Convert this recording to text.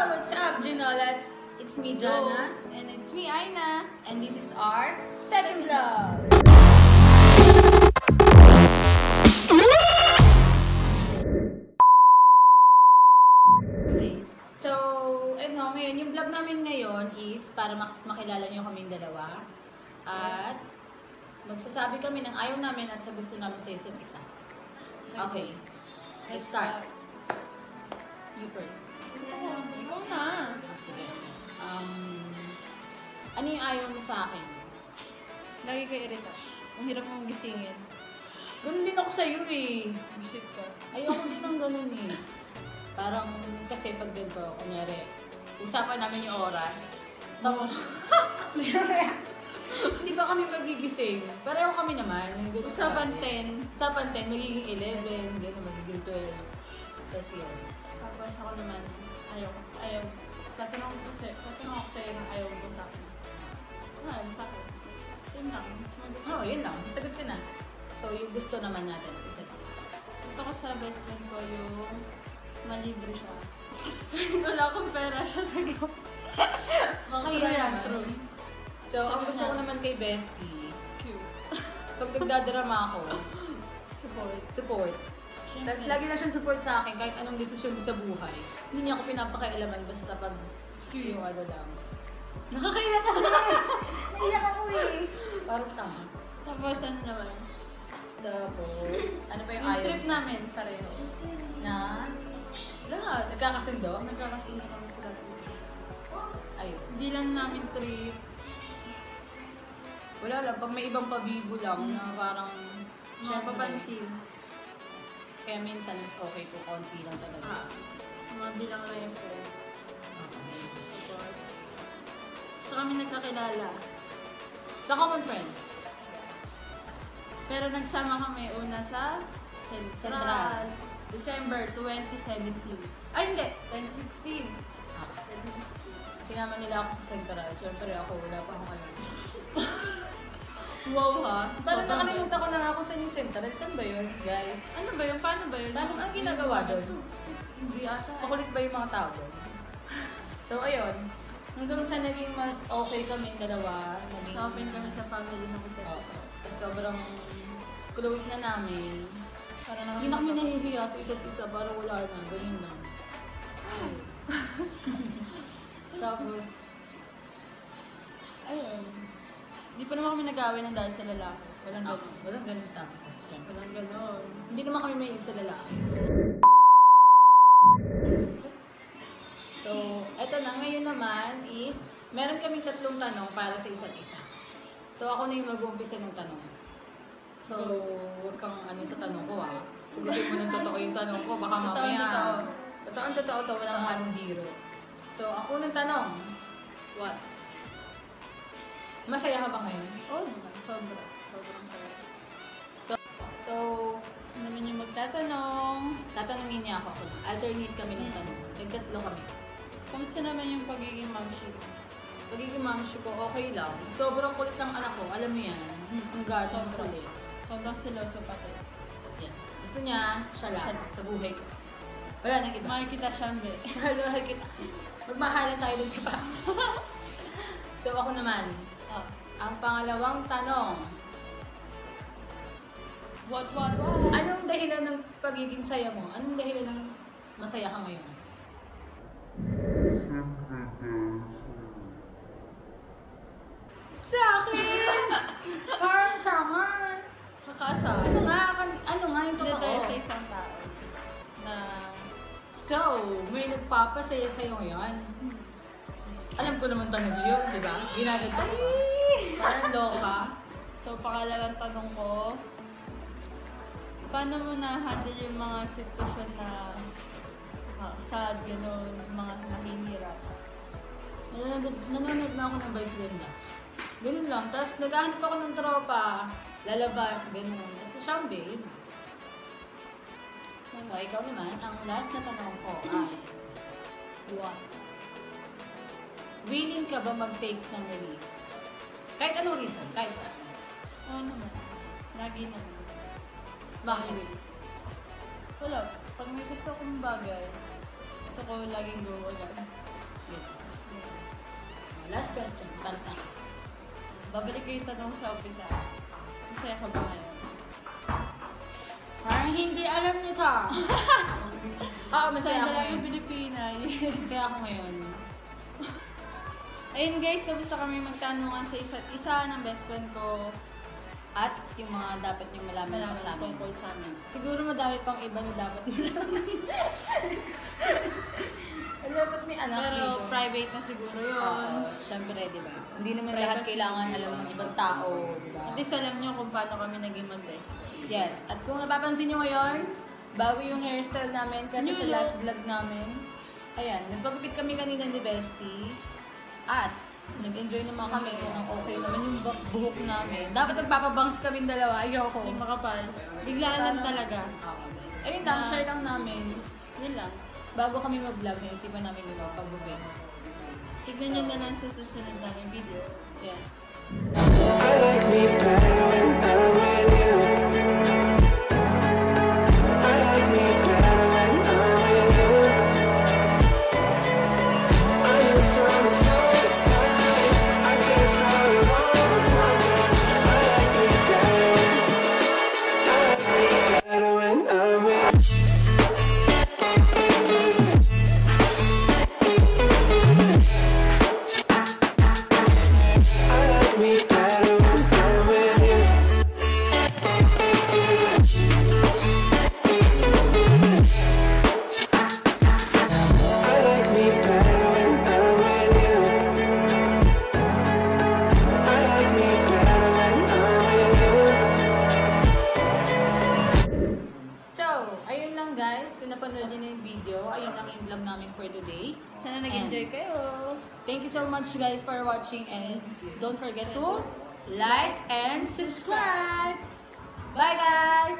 What's up, Ginolets? It's me, Jana. And it's me, Aina. And this is our second vlog. So, ngayon, yung vlog namin ngayon is para makilala niyo kaming dalawa. At magsasabi kami ng ayaw namin at sa gusto namin sa isa't isa. Okay. Let's start. You first. Ikaw na. Sige. Ano yung ayaw mo sa akin? Lagi ka irita. Ang hirap mong gisingin. Ganun din ako sa'yo eh. Visit ka. Ayoko din ng ganun eh. Parang, kasi pag ganito, kunyari, usapan namin yung oras. Tapos, hindi ba kami magigising? Pareho kami naman. Usapan 10. Usapan 10, magiging 11, gano'n, magiging 12. Tapos yun. Tapos ako naman, ayaw. Tatanong ako sa'yo ng ayaw ko sa akin. Ayaw sa akin. Same lang. Oo, yun lang. Sagot ka na. So, yung gusto naman natin sa isa't isa. Gusto ko sa best friend ko yung malibre siya. Wala akong pera siya sa group. Okay yan, naman. true. So, ang gusto ko naman kay Bestie, Cute. pag nagdadrama ako, support. Tapos lagi na siyang support sa akin kahit anong desisyon ko sa buhay. Hindi niya ako pinapakailaman basta pag yung ano lang. Nakakaiyak kasi! Naiyak ako eh! Parang tama. Tapos ano naman? Tapos, ano pa yung Yung ayaw? trip namin pareho. Na? Lahat. Nagkakasundo? Nagkakasunod kami sa dati. Ayun. Hindi lang namin trip. Wala lang. Pag may ibang pabibo lang na parang Mga papansin. Kaya minsan mas okay kung konti lang talaga. Mga bilang lang yung friends. Okay. Tapos, so kami nagkakilala. Sa common friends? Pero nagsama kami una sa Central. December 2017. Ay, hindi! 2016. Ah. 2016. Sinama nila ako sa Central. Siyempre ako, wala pa akong alam. Wow ha? Parang nakalimutan ko na nga ako sa yung Central. Saan ba yun, guys? Ano ba yun? Paano ba yun? Paano ang ginagawa doon? Hindi ata. Makulit ba yung mga tao doon? So, ayun. Hanggang sa naging mas okay kaming dalawa. Naging Open kami sa family ng isa't isa. Tapos sobrang close na namin. Para Hindi na kami nahihiya sa isa't isa. Parang wala na. Ganyan lang. Ayun. Tapos, ayun. Hindi pa naman kami nag-away ng dahil sa lalaki. Walang ganun. walang ganun sa akin. Siyempre. Walang ganun. Hindi naman kami may sa lalaki. So, eto na. Ngayon naman is, meron kaming 3 tanong para sa isa't isa. So, ako na yung mag-uumpisa ng tanong. So, huwag kang sa tanong ko ah. Sagutin mo ng totoo yung tanong ko. Baka mamaya. Totoo to. Walang halong biro. So, ang unang tanong. What? Masaya ka ba ngayon? Oo naman. Sobrang saya. So, Ano naman yung magtatanong? tatanungin niya ako. Alternate kami ng tanong. Nagtatlo kami. Kamusta naman yung pagiging momshi? Pagiging mamshi ko, okay lang. Sobrang kulit ng anak ko. Alam mo yan. Ang gano'ng Sobrang. kulit. Sobrang siloso pati. Yan. Gusto niya, siya lang. Sa buhay ko. Wala na kita. Mahal kita, Shambe. Mahal kita. Magmahalan tayo dun sa So, ako naman. Ang pangalawang tanong. What? Anong dahilan ng pagiging saya mo? Anong dahilan ng masaya ka ngayon? Sa akin! Parang tama. Kakasal. Ano nga yung Hindi tayo totoo? sa isang tao na So, may nagpapasaya sa'yo ngayon. Alam ko naman talaga yun, di ba? Ginaganto ko ba? parang loka. So, pangalawang tanong ko, paano mo na-handle yung mga sitwasyon na sad, gano'n, mga mahihirap? Nanonood na ako ng Vice Ganda. Ganun lang. Tapos naghahanap ako ng tropa, lalabas, ganun. Tapos Shambe, yun. So, ikaw naman, ang last na tanong ko ay, What? willing ka ba mag-take ng risk? Kahit anong reason, kahit saan. Oo naman. Lagi naman. Bakit? Wala. Pag may gusto kong bagay, gusto ko laging go agad. Last question, para sa akin. Babalik ko yung tanong sa umpisa. Masaya ka ba ngayon? Parang hindi alam niyo to. Oo, masaya Masaya ako na lang ngayon. yung Pilipinay. Masaya ako ngayon. Ayun guys, so gusto kami magtanungan sa isa't isa ng best friend ko. At yung mga dapat niyo malaman pa sa amin. tungkol sa amin. Siguro madami pang iba na dapat malaman. Dapat may anak Pero dito. private na siguro yun. Oo, syempre, di ba? Hindi naman Privacy. lahat kailangan alam ng ibang tao, di ba? At least alam nyo kung paano kami naging mag-best friend. Yes. At kung napapansin nyo ngayon, bago yung hairstyle namin kasi New sa look. last vlog namin, ayan, nagpagupit kami kanina ni Bestie. At nag-enjoy naman kami kung okay naman yung buhok namin. Dapat nagpapabangs kaming dalawa, ayoko. Yung makapal. Biglaan lang talaga. Oo, guys. Ayun lang, share lang namin. Yun lang. Bago kami mag-vlog, naisipan namin yung pagupit. Tignan nyo na lang sa susunod namin video. Yes. I like me better when I'm with you. I like me better when I'm with you. I knew from the first time. I said for a long time, 'cause I like me better when I'm with you. I like me better when I'm with you. I like me better when I'm with you. I like me better when I'm with you. So, ayun lang guys. Kung napanood niyo na yung video, ayun lang yung vlog namin for today. Sana nag-enjoy kayo. Thank you so much guys for watching and don't forget to like and subscribe. Bye guys!